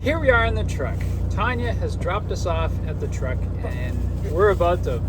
Here we are in the truck. Tanya has dropped us off at the truck and we're about to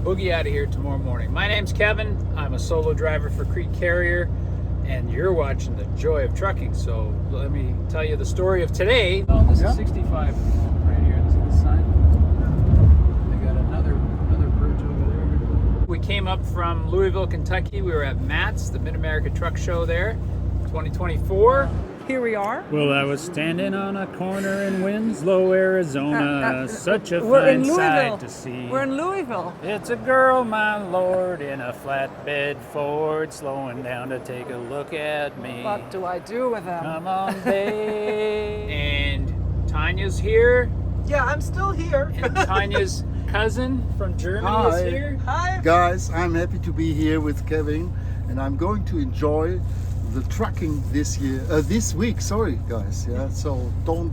boogie out of here tomorrow morning. My name's Kevin. I'm a solo driver for CRETE Carrier and you're watching The Joy of Trucking. So let me tell you the story of today. Oh, this is 65 right here. This is the sign. They got another bridge over there. We came up from Louisville, Kentucky. We were at MATS, the Mid-America Truck Show there, 2024. Here we are. Well, I was standing on a corner in Winslow, Arizona. Such a fine sight to see. We're in Louisville. It's a girl, my lord, in a flatbed Ford, slowing down to take a look at me. What do I do with them? Come on, babe. And Tanya's here. Yeah, I'm still here. And Tanya's cousin from Germany is here. Hi. Guys, I'm happy to be here with Kevin, and I'm going to enjoy the trucking this week. Sorry, guys. Yeah, so don't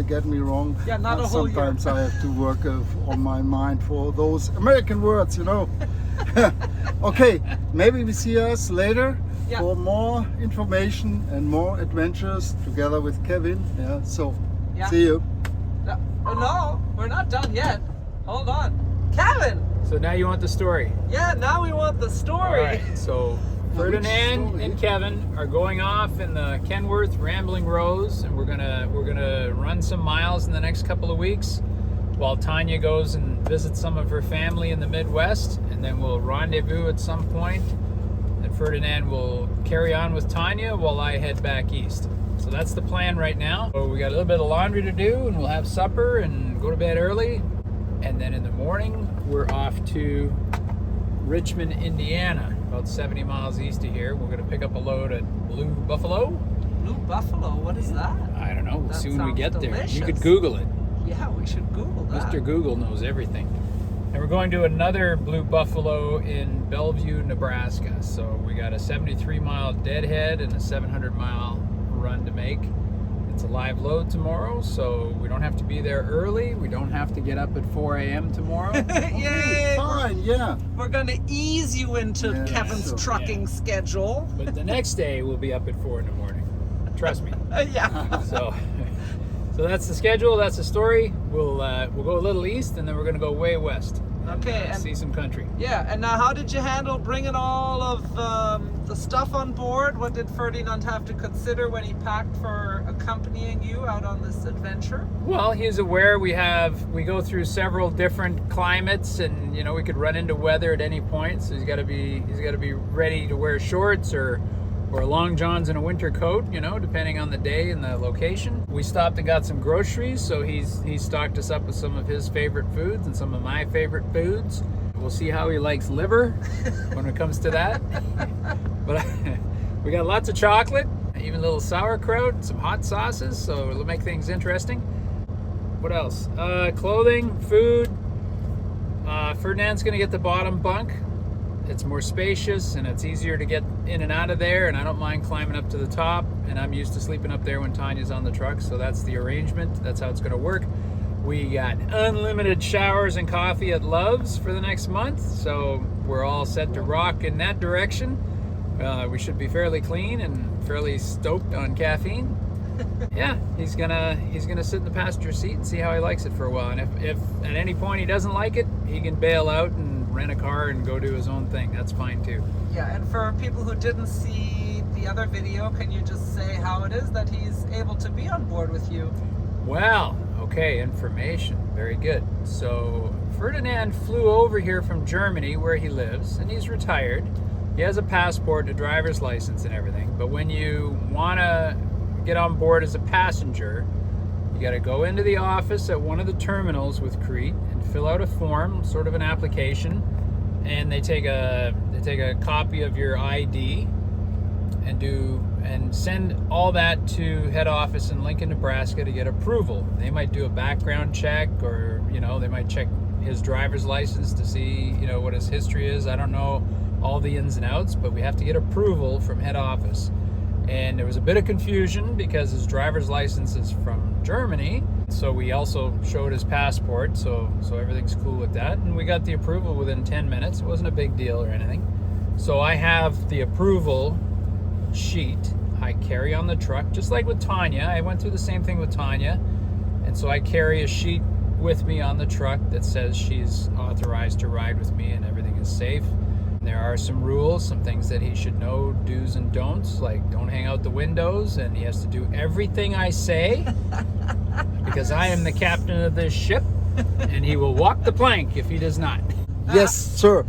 get me wrong. Yeah, not a whole year. Sometimes I have to work on my mind for those American words, you know. Okay, maybe we see us later for more information and more adventures together with Kevin. Yeah, so see you. No, we're not done yet. Hold on, Kevin. So now you want the story? Yeah, now we want the story. All right, so Ferdinand and Kevin are going off in the Kenworth Rambling Rose, and we're gonna run some miles in the next couple of weeks while Tanya goes and visits some of her family in the Midwest, and then we'll rendezvous at some point, and Ferdinand will carry on with Tanya while I head back east. So that's the plan right now. So we got a little bit of laundry to do, and we'll have supper and go to bed early, and then in the morning we're off to Richmond, Indiana, about 70 miles east of here. We're going to pick up a load at Blue Buffalo. Blue Buffalo, what is that? I don't know. We'll see when we get there. Delicious. You could Google it. Yeah, we should Google that. Mr. Google knows everything. And we're going to another Blue Buffalo in Bellevue, Nebraska. So we got a 73-mile deadhead and a 700-mile run to make. It's a live load tomorrow, so we don't have to be there early. We don't have to get up at 4 a.m. tomorrow. Yay! Fine, yeah. We're going to ease you into Kevin's trucking schedule. But the next day we'll be up at 4 in the morning. Trust me. Yeah. So that's the schedule. That's the story. We'll go a little east, and then we're going to go way west. Okay. And see some country. Yeah. And now, how did you handle bringing all of the stuff on board? What did Ferdinand have to consider when he packed for accompanying you out on this adventure? Well, he's aware we go through several different climates, and you know we could run into weather at any point. So he's got to be ready to wear shorts or long johns and a winter coat, you know, depending on the day and the location. We stopped and got some groceries, so he's stocked us up with some of his favorite foods and some of my favorite foods. We'll see how he likes liver when it comes to that. But we got lots of chocolate, even a little sauerkraut, some hot sauces, so it'll make things interesting. What else? Clothing, food. Ferdinand's gonna get the bottom bunk. It's more spacious and it's easier to get in and out of there, and I don't mind climbing up to the top, and I'm used to sleeping up there when Tanya's on the truck, so that's the arrangement. That's how it's going to work. We got unlimited showers and coffee at Love's for the next month, so we're all set to rock in that direction. We should be fairly clean and fairly stoked on caffeine. Yeah, he's gonna sit in the passenger seat and see how he likes it for a while, and if at any point he doesn't like it, he can bail out and rent a car and go do his own thing. That's fine too. Yeah, and for people who didn't see the other video, can you just say how it is that he's able to be on board with you? Well, okay, information. Very good. So Ferdinand flew over here from Germany where he lives, and he's retired. He has a passport, a driver's license and everything, but when you want to get on board as a passenger, you got to go into the office at one of the terminals with CRETE and fill out a form, sort of an application, and they take a copy of your ID and send all that to head office in Lincoln, Nebraska to get approval. They might do a background check, or you know, they might check his driver's license to see, you know, what his history is. I don't know all the ins and outs, but we have to get approval from head office. And there was a bit of confusion because his driver's license is from Germany, so we also showed his passport, so everything's cool with that, and we got the approval within 10 minutes. It wasn't a big deal or anything. So I have the approval sheet I carry on the truck, just like with Tanya. I went through the same thing with Tanya. And so I carry a sheet with me on the truck that says she's authorized to ride with me and everything is safe. And there are some rules, some things that he should know, do's and don'ts, like don't hang out the windows, and he has to do everything I say because I am the captain of this ship, and he will walk the plank if he does not. Yes, sir.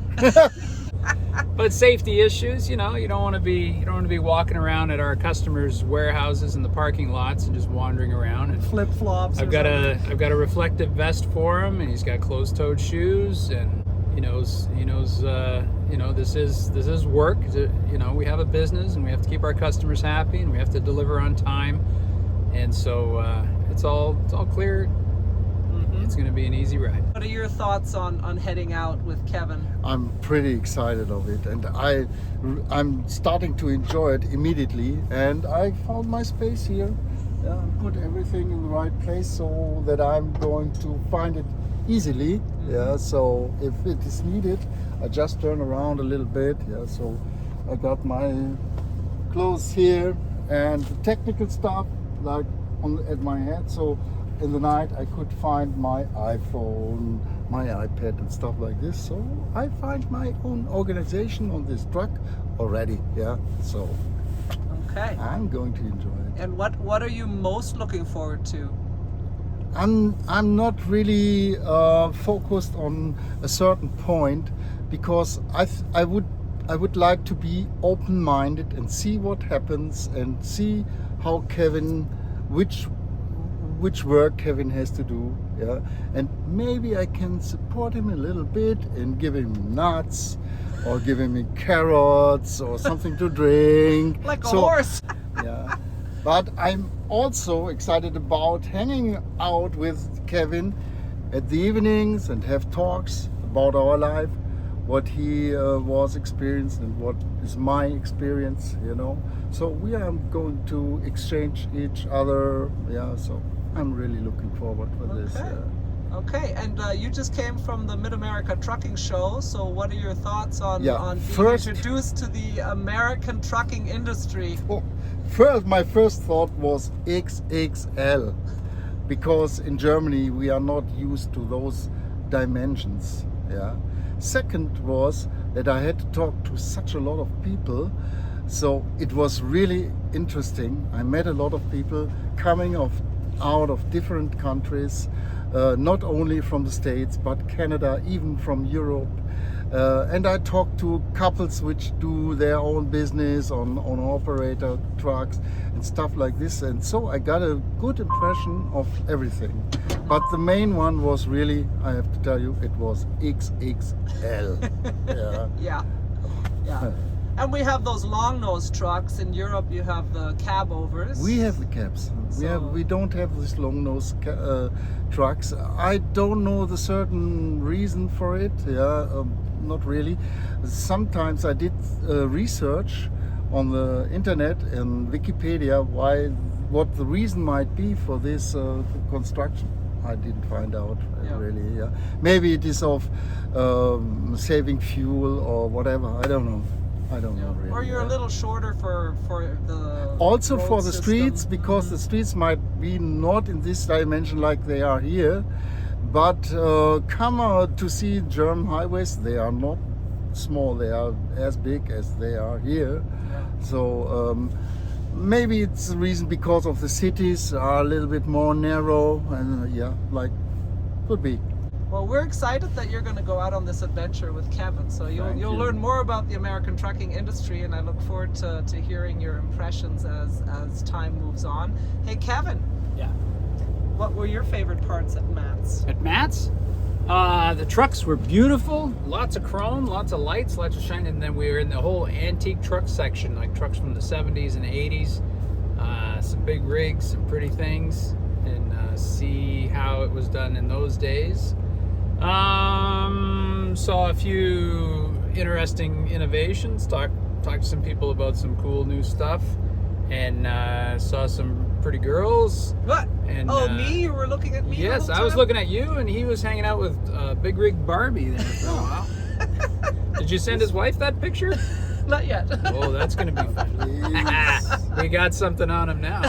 But safety issues, you know, you don't want to be walking around at our customers' warehouses in the parking lots and just wandering around. And Flip flops. I've got a reflective vest for him, and he's got closed-toed shoes, and he knows you know, this is work. You know, we have a business, and we have to keep our customers happy, and we have to deliver on time, and so it's all clear. It's going to be an easy ride. What are your thoughts on heading out with Kevin? I'm pretty excited of it, and I'm starting to enjoy it immediately. And I found my space here. Put everything in the right place so that I'm going to find it easily. Yeah. So if it is needed, I just turn around a little bit. Yeah. So I got my clothes here and the technical stuff like at my head. So in the night I could find my iPhone, my iPad and stuff like this. So I find my own organization on this truck already. Yeah. So okay, I'm going to enjoy it. And what are you most looking forward to? I'm not really focused on a certain point, because I would like to be open-minded and see what happens and see how Kevin, which work Kevin has to do, yeah, and maybe I can support him a little bit and give him nuts or give him carrots or something to drink, like a horse. Yeah, but I'm also excited about hanging out with Kevin at the evenings and have talks about our life, what he was experienced and what is my experience, you know. So we are going to exchange each other, yeah, so I'm really looking forward for this. Okay, and you just came from the Mid-America Trucking Show, so what are your thoughts on being introduced to the American trucking industry? My first thought was XXL, because in Germany we are not used to those dimensions. Yeah. Second was that I had to talk to such a lot of people, so it was really interesting. I met a lot of people coming out of different countries, not only from the States but Canada, even from Europe, and I talked to couples which do their own business on operator trucks and stuff like this, and so I got a good impression of everything. But the main one was really, I have to tell you, it was XXL. Yeah. And we have those long nose trucks. In Europe you have the cab overs. We have the cabs. We don't have these long nose trucks. I don't know the certain reason for it. Not really. Sometimes I did research on the internet and Wikipedia what the reason might be for this construction. I didn't find out really. Yeah. Maybe it is of saving fuel or whatever. I don't know. Really. Or you're a little shorter for the also road for the system. streets, because the streets might be not in this dimension like they are here, but come to see German highways, they are not small, they are as big as they are here. So maybe it's the reason because of the cities are a little bit more narrow, and could be. Well, we're excited that you're going to go out on this adventure with Kevin. So you'll learn more about the American trucking industry, and I look forward to hearing your impressions as time moves on. Hey, Kevin. Yeah. What were your favorite parts at Matt's? At Matt's? The trucks were beautiful, lots of chrome, lots of lights, lots of shine, and then we were in the whole antique truck section, like trucks from the 70s and 80s, some big rigs, some pretty things, and see how it was done in those days. Saw a few interesting innovations, talked to some people about some cool new stuff, and saw some pretty girls. What? And, me? You were looking at me? Yes, I was looking at you, and he was hanging out with Big Rig Barbie there for a while. Did you send his wife that picture? Not yet. Oh, that's going to be fun. Please. We got something on him now.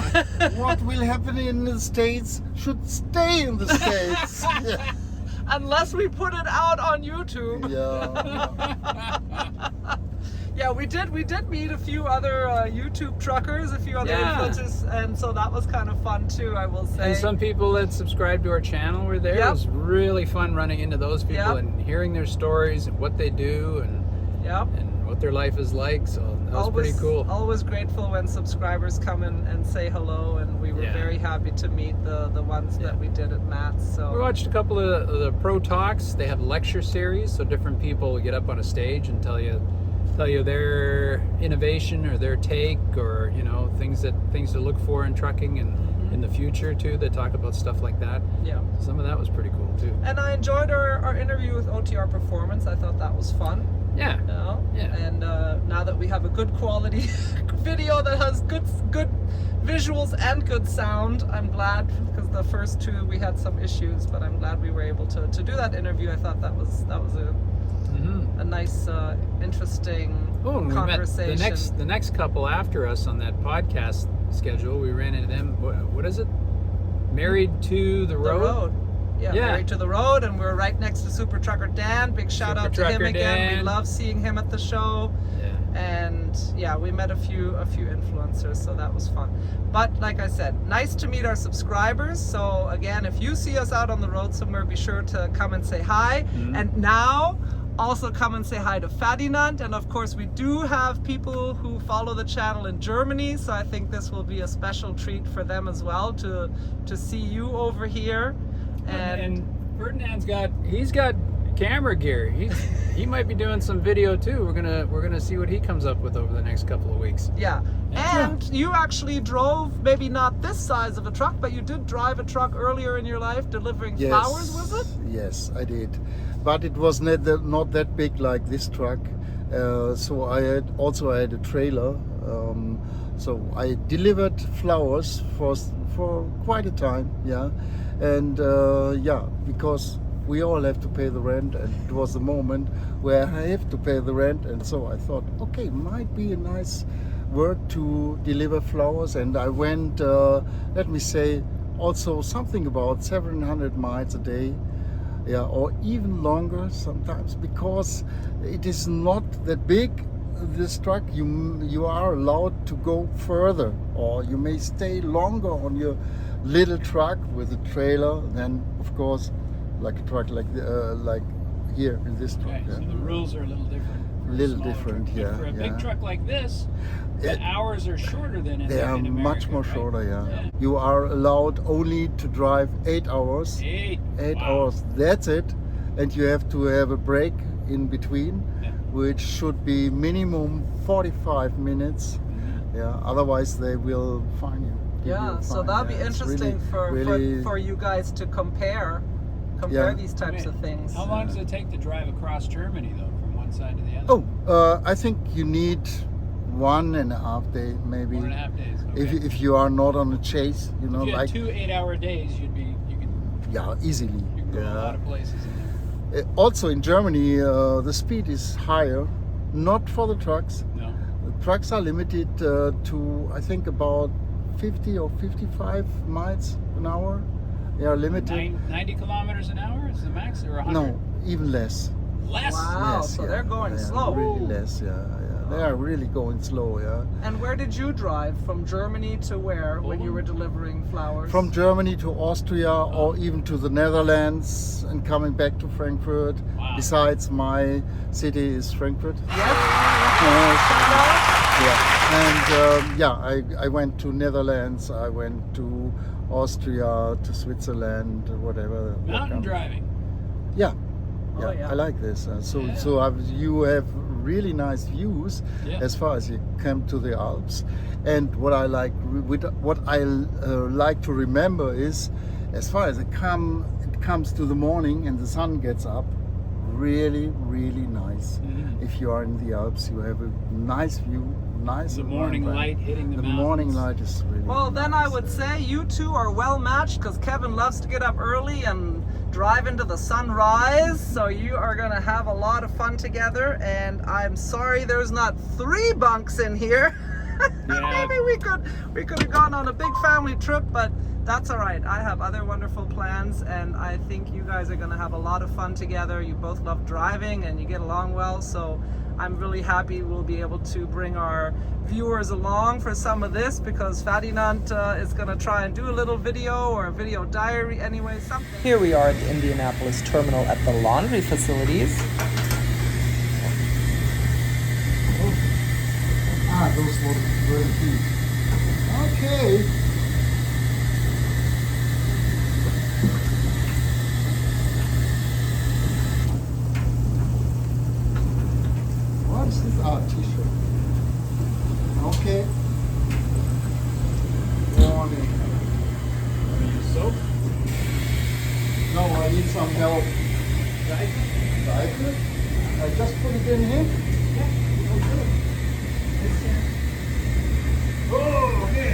What will happen in the States should stay in the States. Yeah. Unless we put it out on YouTube. Yeah. Yeah, we did meet a few other YouTube truckers, a few other Yeah. influencers, and so that was kind of fun too, I will say. And some people that subscribe to our channel were there. Yep. It was really fun running into those people Yep. and hearing their stories and what they do Yep. and what their life is like. So that was pretty cool. Always grateful when subscribers come in and say hello, and we were Yeah. very happy to meet the ones that we did at Matt's. We So watched a couple of the pro talks. They have lecture series, so different people get up on a stage and tell you their innovation or their take, or things to look for in trucking and in the future too. They talk about stuff like that. yeah. Some of that was pretty cool too. And I enjoyed our interview with OTR Performance. I thought that was fun. Yeah. You know? Yeah. And now that we have a good quality video that has good visuals and good sound, I'm glad, because the first two we had some issues, but I'm glad we were able to do that interview. I thought that was a nice, interesting Oh, and we conversation. met the next couple after us on that podcast schedule. We ran into them. What is it? Married to the The Road. road. Yeah, Yeah. Married to the Road, and we're right next to Super Trucker Dan. Big shout Super out to him Trucker again. We Dan. love seeing him at the show. Yeah. And yeah, we met a few influencers, so that was fun. But like I said, nice to meet our subscribers. So again, if you see us out on the road somewhere, be sure to come and say hi. Mm-hmm. And now also come and say hi to Ferdinand. And of course, we do have people who follow the channel in Germany, so I think this will be a special treat for them as well to see you over here. And Ferdinand's got camera gear. He might be doing some video too. We're gonna see what he comes up with over the next couple of weeks. Yeah. Yeah. And you actually drove, maybe not this size of a truck, but you did drive a truck earlier in your life delivering flowers, was it? Yes, I did. But it was not that big like this truck. So I had a trailer. So I delivered flowers for quite a time. Yeah. And because we all have to pay the rent, and it was a moment where I have to pay the rent, and so I thought, okay, might be a nice work to deliver flowers. And I went, let me say, also something about 700 miles a day, or even longer sometimes, because it is not that big. This truck, you are allowed to go further, or you may stay longer on your little truck with a trailer than, of course, like a truck like here in this truck. Okay, so the rules are a little different. for a Little smaller different, truck. But yeah, for a big yeah. truck like this, the hours are shorter than in They are in America, much more right? shorter, yeah. Yeah. You are allowed only to drive 8 hours. 8 8 Wow. hours, that's it. And you have to have a break in between, Yeah. which should be minimum 45 minutes. Mhm. Yeah, otherwise they will fine you. Give you Yeah, a so fine. that'll be Yeah, it's interesting really- for you guys to compare Yeah. these types of things. How long does it take to drive across Germany though, from one side to the other? Oh, I think you need 1.5 days, maybe. 1.5 days. Okay. If you are not on a chase, you know, if you had like 2 8-hour days, you could easily. go a lot Yeah. of places in there. Also in Germany, the speed is higher, not for the trucks. No. The trucks are limited to, I think, about 50 or 55 miles an hour. They are limited. 90 kilometers an hour is the max, or 100? No, even less. Less. Wow, Yes, so yeah. they're going They are slow. Really less, yeah. They are really going slow, yeah. And where did you drive? From Germany to where when you were delivering flowers? From Germany to Austria, or even to the Netherlands, and coming back to Frankfurt. Wow. Besides, my city is Frankfurt. Yes. Yeah, and I went to Netherlands, I went to Austria, to Switzerland, whatever. Mountain driving. Yeah, Oh, yeah. I like this. Yeah. You have really nice views Yeah. as far as you come to the Alps. And what I like to remember is, as far as it comes to the morning and the sun gets up, really, really nice. Mhm. If you are in the Alps, you have a nice view, nice. The morning light hitting the mountains. Morning light is really Well, nice. then I would say you two are well matched because Kevin loves to get up early and drive into the sunrise. So you are going to have a lot of fun together. And I'm sorry there's not 3 bunks in here. Yeah. Maybe we could have gone on a big family trip, but that's all right. I have other wonderful plans, and I think you guys are going to have a lot of fun together. You both love driving and you get along well, so I'm really happy we'll be able to bring our viewers along for some of this, because Ferdinand is going to try and do a little video or a video diary anyway, something. Here we are at the Indianapolis terminal at the laundry facilities. Those were very deep. Okay. What is this? T-shirt. Okay. Morning. Soap? No, I need some help. Diaper? I just put it in here? Yeah. Okay. Oh, okay.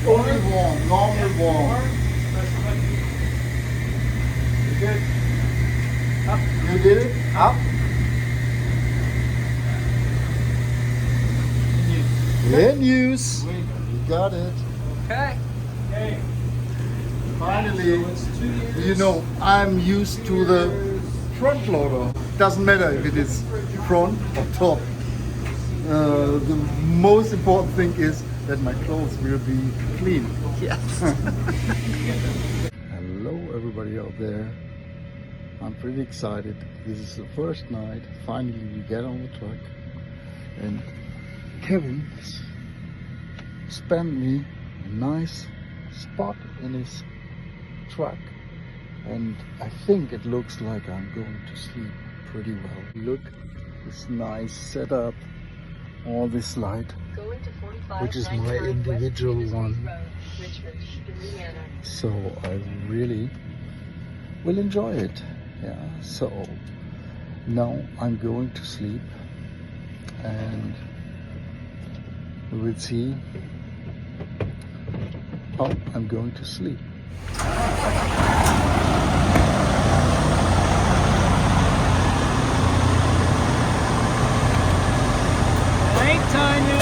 Only warm, normal warm. You good? Up. You did it? Up. In use. You got it. Okay. Okay. Finally, you know, I'm used to the front loader. Doesn't matter if it is front or top. The most important thing is that my clothes will be clean. Yes. Hello everybody out there. I'm pretty excited. This is the first night. Finally we get on the truck. And Kevin spent me a nice spot in his truck. And I think it looks like I'm going to sleep pretty well. Look, this nice setup. All this light, which is my individual one, so I really will enjoy it. Yeah, so now I'm going to sleep, and we will see how I'm going to sleep. Tanya.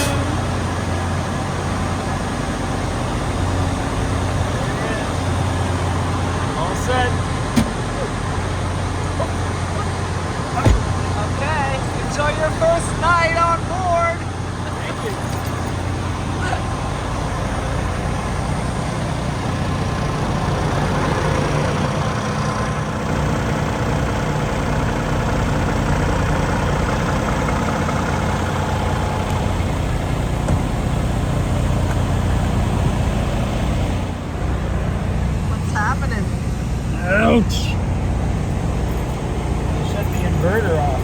All set. Okay. Enjoy your first night on board. Thank you. Ouch! Shut the inverter off.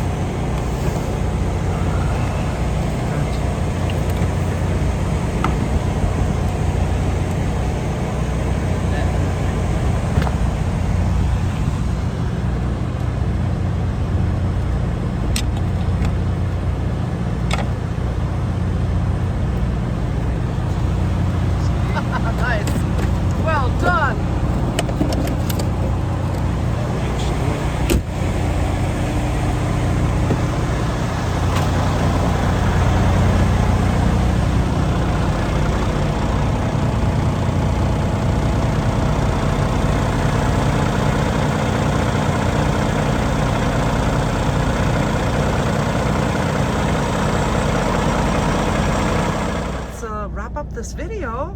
Nice. Well done. Wrap up this video.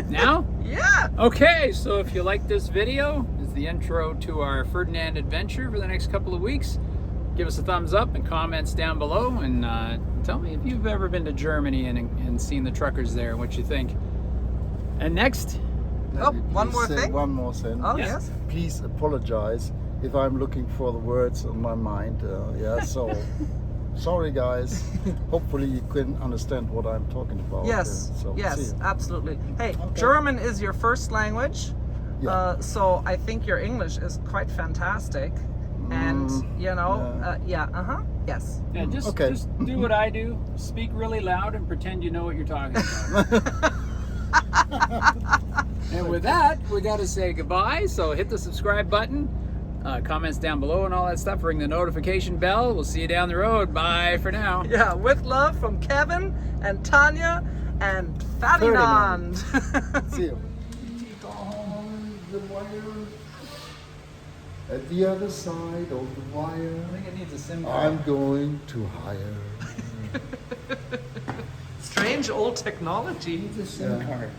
Now? Yeah. Okay, so if you like this video, this is the intro to our Ferdinand adventure for the next couple of weeks. Give us a thumbs up and comments down below, and tell me if you've ever been to Germany and seen the truckers there, what you think. And next, One more thing. One more thing. Oh, Yeah. yes. Please apologize if I'm looking for the words on my mind. So sorry guys. Hopefully you can understand what I'm talking about. Yes, So, yes, see you. absolutely. Hey, Okay. German is your first language, Yeah. so I think your English is quite fantastic. And, you know, yeah. yeah, Yes. Yeah, just do what I do. Speak really loud and pretend you know what you're talking about. And with that, we got to say goodbye. So hit the subscribe button, comments down below and all that stuff. Ring the notification bell. We'll see you down the road. Bye for now. Yeah, with love from Kevin and Tanya and Ferdinand. See you. The wire at the other side of the wire. I think it needs a SIM card. I'm going to hire. Strange old technology. It needs a SIM card.